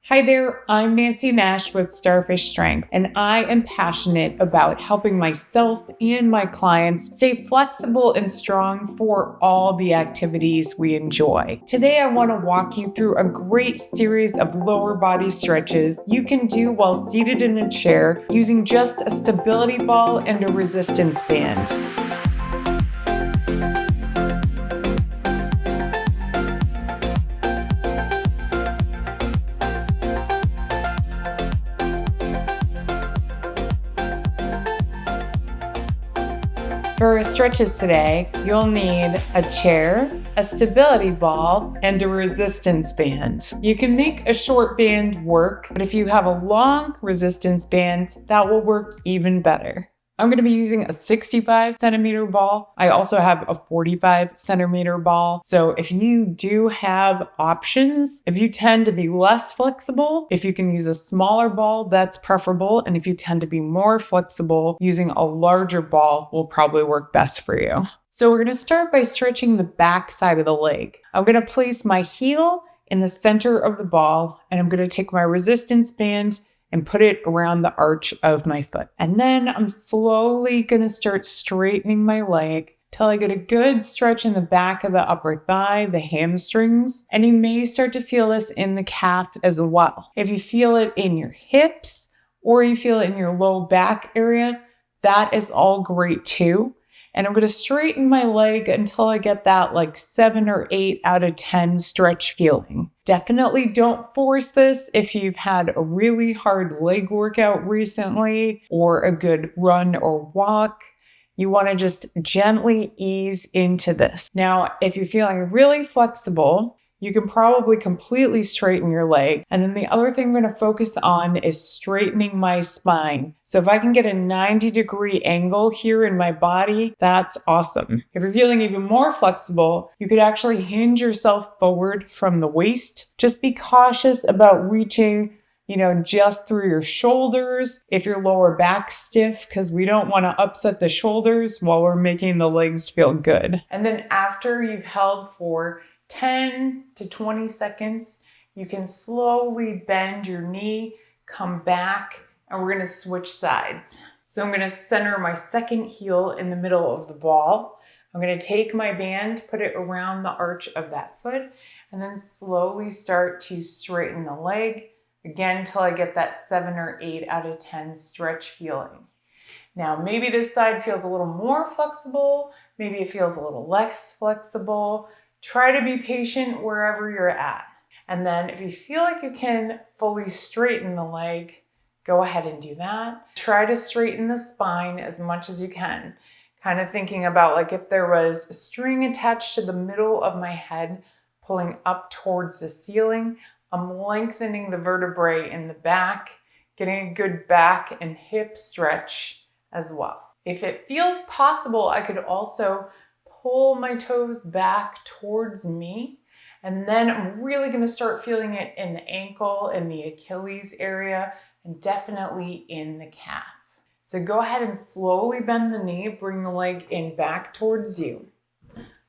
Hi there, I'm Nancy Nash with Starfish Strength, and I am passionate about helping myself and my clients stay flexible and strong for all the activities we enjoy. Today, I want to walk you through a great series of lower body stretches you can do while seated in a chair using just a stability ball and a resistance band. For stretches today, you'll need a chair, a stability ball, and a resistance band. You can make a short band work, but if you have a long resistance band, that will work even better. I'm going to be using a 65 centimeter ball. I also have a 45 centimeter ball. So if you do have options, if you tend to be less flexible, if you can use a smaller ball, that's preferable. And if you tend to be more flexible, using a larger ball will probably work best for you. So we're going to start by stretching the back side of the leg. I'm going to place my heel in the center of the ball, and I'm going to take my resistance band and put it around the arch of my foot. And then I'm slowly gonna start straightening my leg till I get a good stretch in the back of the upper thigh, the hamstrings, and you may start to feel this in the calf as well. If you feel it in your hips or you feel it in your low back area, that is all great too. And I'm gonna straighten my leg until I get that like 7 or 8 out of 10 stretch feeling. Definitely don't force this if you've had a really hard leg workout recently or a good run or walk. You want to just gently ease into this. Now, if you're feeling really flexible, you can probably completely straighten your leg. And then the other thing I'm going to focus on is straightening my spine. So if I can get a 90-degree angle here in my body, that's awesome. If you're feeling even more flexible, you could actually hinge yourself forward from the waist. Just be cautious about reaching just through your shoulders if your lower back's stiff, because we don't want to upset the shoulders while we're making the legs feel good. And then after you've held for 10 to 20 seconds, you can slowly bend your knee, come back, and we're going to switch sides. So I'm going to center my second heel in the middle of the ball. I'm going to take my band, put it around the arch of that foot, and then slowly start to straighten the leg, again, till I get that 7 or 8 out of 10 stretch feeling. Now, maybe this side feels a little more flexible, maybe it feels a little less flexible. Try to be patient wherever you're at. And then if you feel like you can fully straighten the leg, go ahead and do that. Try to straighten the spine as much as you can. Kind of thinking about like if there was a string attached to the middle of my head, pulling up towards the ceiling, I'm lengthening the vertebrae in the back, getting a good back and hip stretch as well. If it feels possible, I could also pull my toes back towards me, and then I'm really going to start feeling it in the ankle, in the Achilles area, and definitely in the calf. So go ahead and slowly bend the knee, bring the leg in back towards you.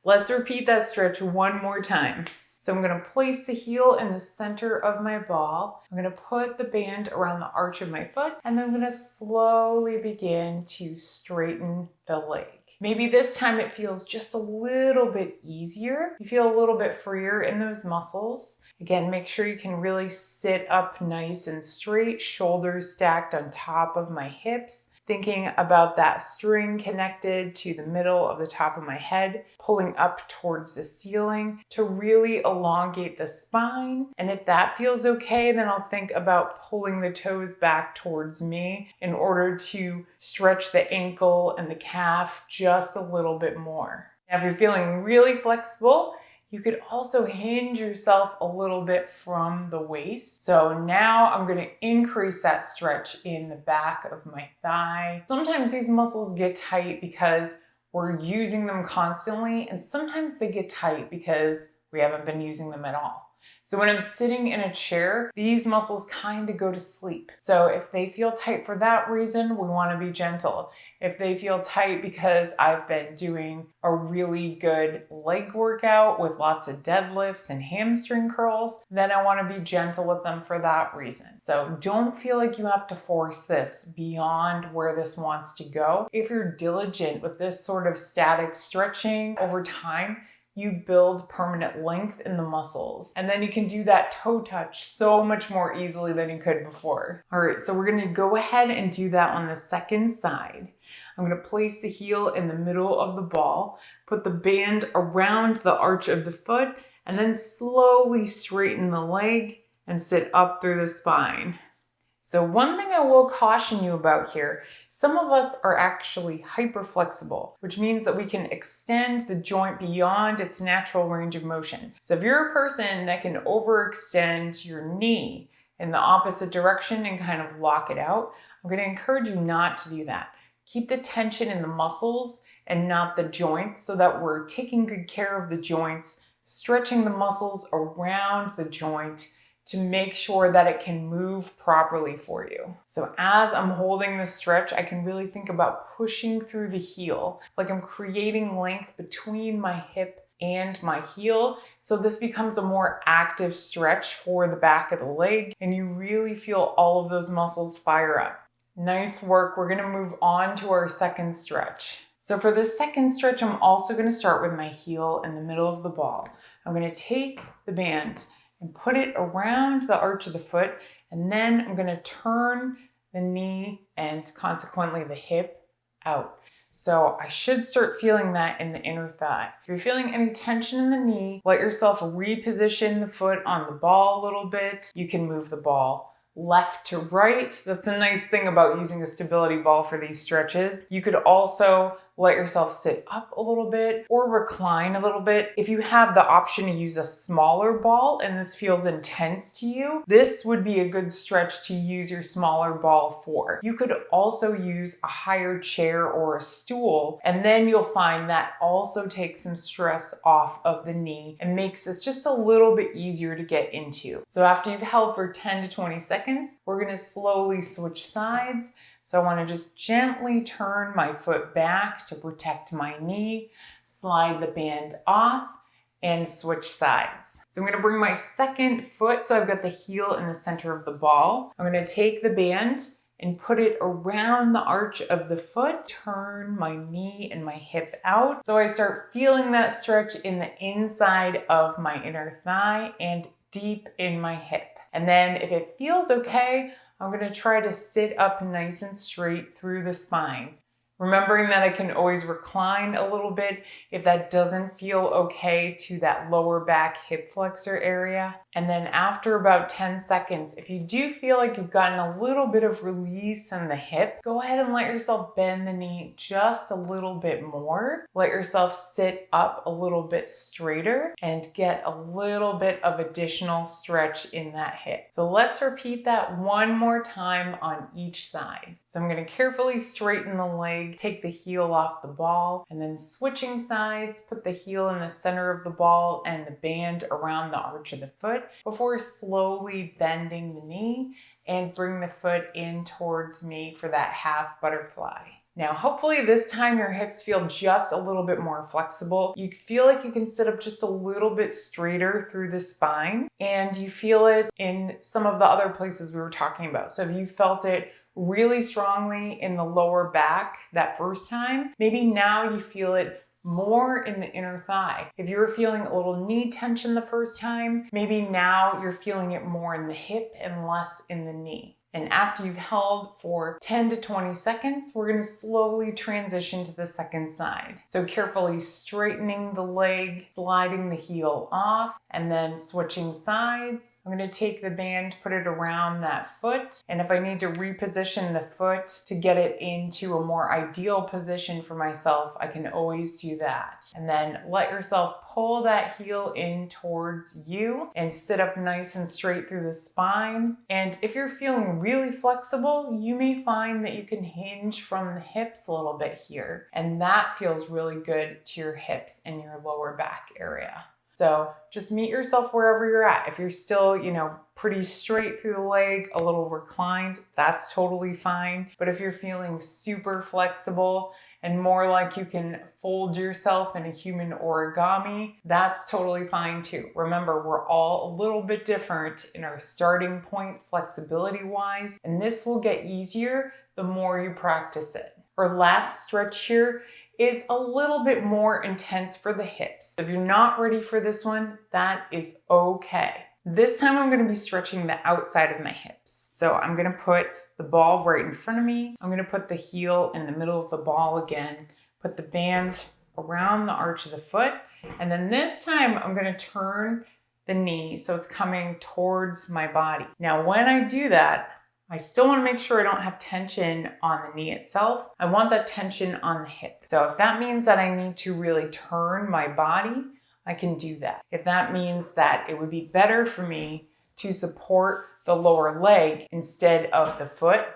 Let's repeat that stretch one more time. So I'm going to place the heel in the center of my ball. I'm going to put the band around the arch of my foot, and then I'm going to slowly begin to straighten the leg. Maybe this time it feels just a little bit easier. You feel a little bit freer in those muscles. Again, make sure you can really sit up nice and straight, shoulders stacked on top of my hips. Thinking about that string connected to the middle of the top of my head, pulling up towards the ceiling to really elongate the spine. And if that feels okay, then I'll think about pulling the toes back towards me in order to stretch the ankle and the calf just a little bit more. Now, if you're feeling really flexible, you could also hinge yourself a little bit from the waist. So now I'm going to increase that stretch in the back of my thigh. Sometimes these muscles get tight because we're using them constantly, and sometimes they get tight because we haven't been using them at all. So when I'm sitting in a chair, these muscles kind of go to sleep. So if they feel tight for that reason, we want to be gentle. If they feel tight because I've been doing a really good leg workout with lots of deadlifts and hamstring curls, then I want to be gentle with them for that reason. So don't feel like you have to force this beyond where this wants to go. If you're diligent with this sort of static stretching over time, you build permanent length in the muscles. And then you can do that toe touch so much more easily than you could before. All right, so we're gonna go ahead and do that on the second side. I'm gonna place the heel in the middle of the ball, put the band around the arch of the foot, and then slowly straighten the leg and sit up through the spine. So one thing I will caution you about here, some of us are actually hyperflexible, which means that we can extend the joint beyond its natural range of motion. So if you're a person that can overextend your knee in the opposite direction and kind of lock it out, I'm going to encourage you not to do that. Keep the tension in the muscles and not the joints so that we're taking good care of the joints, stretching the muscles around the joint to make sure that it can move properly for you. So as I'm holding this stretch, I can really think about pushing through the heel, like I'm creating length between my hip and my heel. So this becomes a more active stretch for the back of the leg, and you really feel all of those muscles fire up. Nice work. We're gonna move on to our second stretch. So for this second stretch, I'm also gonna start with my heel in the middle of the ball. I'm gonna take the band and put it around the arch of the foot, and then I'm gonna turn the knee and consequently the hip out. So I should start feeling that in the inner thigh. If you're feeling any tension in the knee, let yourself reposition the foot on the ball a little bit. You can move the ball left to right. That's a nice thing about using a stability ball for these stretches. You could also let yourself sit up a little bit or recline a little bit. If you have the option to use a smaller ball and this feels intense to you, this would be a good stretch to use your smaller ball for. You could also use a higher chair or a stool, and then you'll find that also takes some stress off of the knee and makes this just a little bit easier to get into. So after you've held for 10 to 20 seconds, we're gonna slowly switch sides. So I want to just gently turn my foot back to protect my knee, slide the band off, and switch sides. So I'm going to bring my second foot, so I've got the heel in the center of the ball. I'm going to take the band and put it around the arch of the foot, turn my knee and my hip out. So I start feeling that stretch in the inside of my inner thigh and deep in my hip. And then if it feels okay, I'm going to try to sit up nice and straight through the spine. Remembering that I can always recline a little bit if that doesn't feel okay to that lower back hip flexor area. And then after about 10 seconds, if you do feel like you've gotten a little bit of release in the hip, go ahead and let yourself bend the knee just a little bit more. Let yourself sit up a little bit straighter and get a little bit of additional stretch in that hip. So let's repeat that one more time on each side. So I'm going to carefully straighten the leg, take the heel off the ball, and then switching sides, put the heel in the center of the ball and the band around the arch of the foot before slowly bending the knee and bring the foot in towards me for that half butterfly. Now, hopefully this time your hips feel just a little bit more flexible. You feel like you can sit up just a little bit straighter through the spine, and you feel it in some of the other places we were talking about. So if you felt it really strongly in the lower back that first time, maybe now you feel it more in the inner thigh. If you were feeling a little knee tension the first time, maybe now you're feeling it more in the hip and less in the knee. And after you've held for 10 to 20 seconds, we're going to slowly transition to the second side. So carefully straightening the leg, sliding the heel off, and then switching sides. I'm going to take the band, put it around that foot. And if I need to reposition the foot to get it into a more ideal position for myself, I can always do that. And then let yourself pull that heel in towards you and sit up nice and straight through the spine. And if you're feeling really flexible, you may find that you can hinge from the hips a little bit here. And that feels really good to your hips and your lower back area. So just meet yourself wherever you're at. If you're still, pretty straight through the leg, a little reclined, that's totally fine. But if you're feeling super flexible and more like you can fold yourself in a human origami, that's totally fine too. Remember, we're all a little bit different in our starting point flexibility-wise, and this will get easier the more you practice it. Our last stretch here is a little bit more intense for the hips. If you're not ready for this one, that is okay. This time I'm going to be stretching the outside of my hips. So I'm going to put the ball right in front of me. I'm going to put the heel in the middle of the ball again, put the band around the arch of the foot, and then this time I'm going to turn the knee so it's coming towards my body. Now when I do that, I still want to make sure I don't have tension on the knee itself. I want that tension on the hip. So if that means that I need to really turn my body, I can do that. If that means that it would be better for me to support the lower leg instead of the foot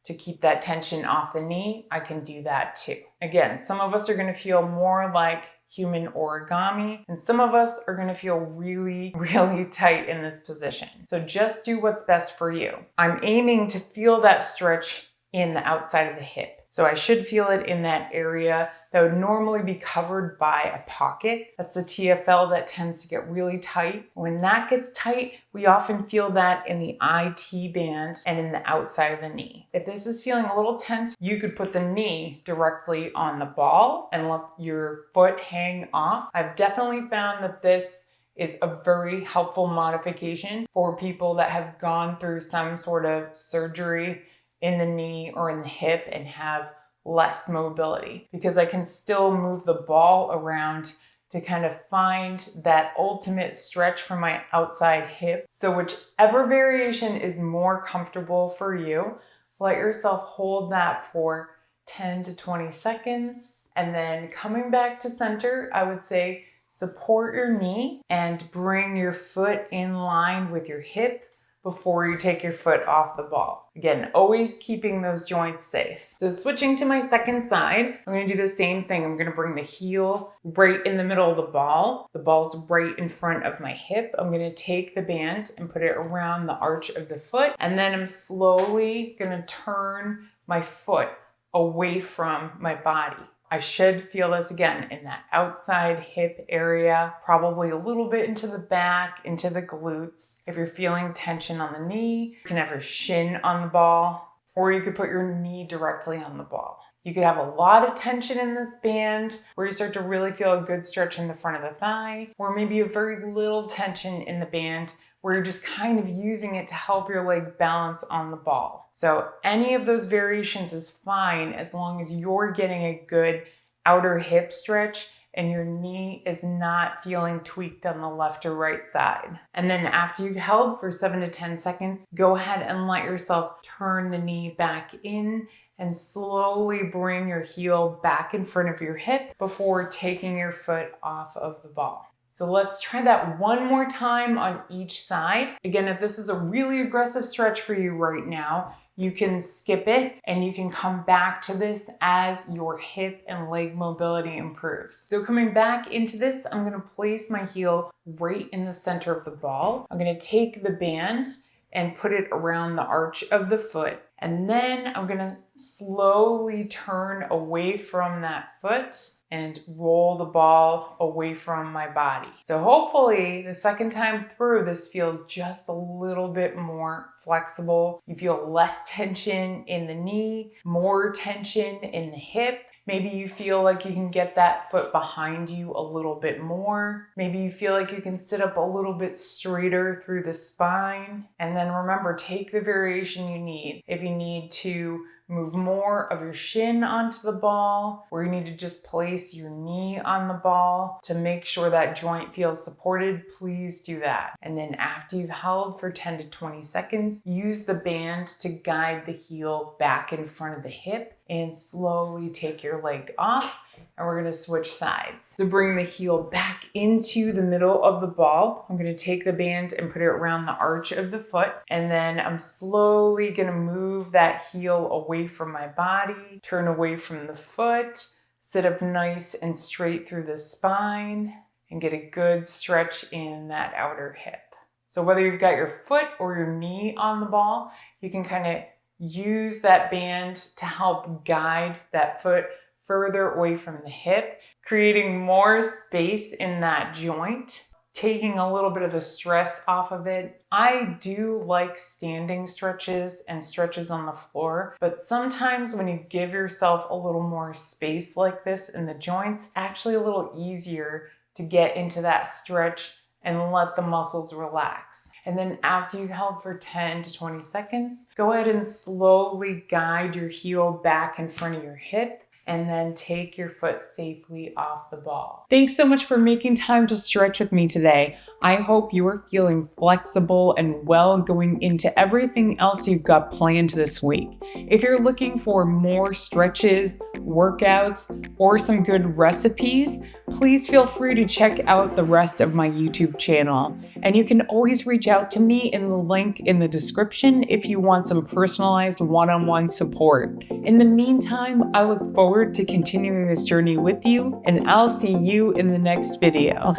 to keep that tension off the knee, I can do that too. Again, some of us are going to feel more like human origami, and some of us are going to feel really, really tight in this position. So just do what's best for you. I'm aiming to feel that stretch in the outside of the hip. So I should feel it in that area that would normally be covered by a pocket. That's the TFL that tends to get really tight. When that gets tight, we often feel that in the IT band and in the outside of the knee. If this is feeling a little tense, you could put the knee directly on the ball and let your foot hang off. I've definitely found that this is a very helpful modification for people that have gone through some sort of surgery in the knee or in the hip and have less mobility, because I can still move the ball around to kind of find that ultimate stretch for my outside hip. So whichever variation is more comfortable for you, let yourself hold that for 10 to 20 seconds. And then coming back to center, I would say support your knee and bring your foot in line with your hip before you take your foot off the ball. Again, always keeping those joints safe. So switching to my second side, I'm gonna do the same thing. I'm gonna bring the heel right in the middle of the ball. The ball's right in front of my hip. I'm gonna take the band and put it around the arch of the foot, and then I'm slowly gonna turn my foot away from my body. I should feel this again in that outside hip area, probably a little bit into the back, into the glutes. If you're feeling tension on the knee, you can have your shin on the ball, or you could put your knee directly on the ball. You could have a lot of tension in this band where you start to really feel a good stretch in the front of the thigh, or maybe a very little tension in the band where you're just kind of using it to help your leg balance on the ball. So any of those variations is fine as long as you're getting a good outer hip stretch and your knee is not feeling tweaked on the left or right side. And then after you've held for 7 to 10 seconds, go ahead and let yourself turn the knee back in and slowly bring your heel back in front of your hip before taking your foot off of the ball. So let's try that one more time on each side. Again, if this is a really aggressive stretch for you right now, you can skip it and you can come back to this as your hip and leg mobility improves. So coming back into this, I'm gonna place my heel right in the center of the ball. I'm gonna take the band and put it around the arch of the foot. And then I'm gonna slowly turn away from that foot and roll the ball away from my body. So hopefully the second time through, this feels just a little bit more flexible. You feel less tension in the knee, more tension in the hip. Maybe you feel like you can get that foot behind you a little bit more. Maybe you feel like you can sit up a little bit straighter through the spine. And then remember, take the variation you need. If you need to move more of your shin onto the ball, or you need to just place your knee on the ball to make sure that joint feels supported, please do that. And then after you've held for 10 to 20 seconds, use the band to guide the heel back in front of the hip and slowly take your leg off. And we're gonna switch sides. So bring the heel back into the middle of the ball. I'm gonna take the band and put it around the arch of the foot. And then I'm slowly gonna move that heel away from my body, turn away from the foot, sit up nice and straight through the spine. and get a good stretch in that outer hip. So whether you've got your foot or your knee on the ball, you can kind of use that band to help guide that foot further away from the hip, creating more space in that joint, taking a little bit of the stress off of it. I do like standing stretches and stretches on the floor, but sometimes when you give yourself a little more space like this in the joints, actually a little easier to get into that stretch and let the muscles relax. And then after you've held for 10 to 20 seconds, go ahead and slowly guide your heel back in front of your hip and then take your foot safely off the ball. Thanks so much for making time to stretch with me today. I hope you are feeling flexible and well going into everything else you've got planned this week. If you're looking for more stretches, workouts, or some good recipes, please feel free to check out the rest of my YouTube channel. And you can always reach out to me in the link in the description if you want some personalized one-on-one support. In the meantime, I look forward to continuing this journey with you, and I'll see you in the next video.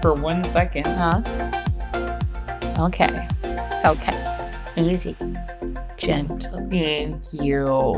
For 1 second. Huh? Okay. It's okay. Easy. Gentle. Thank you.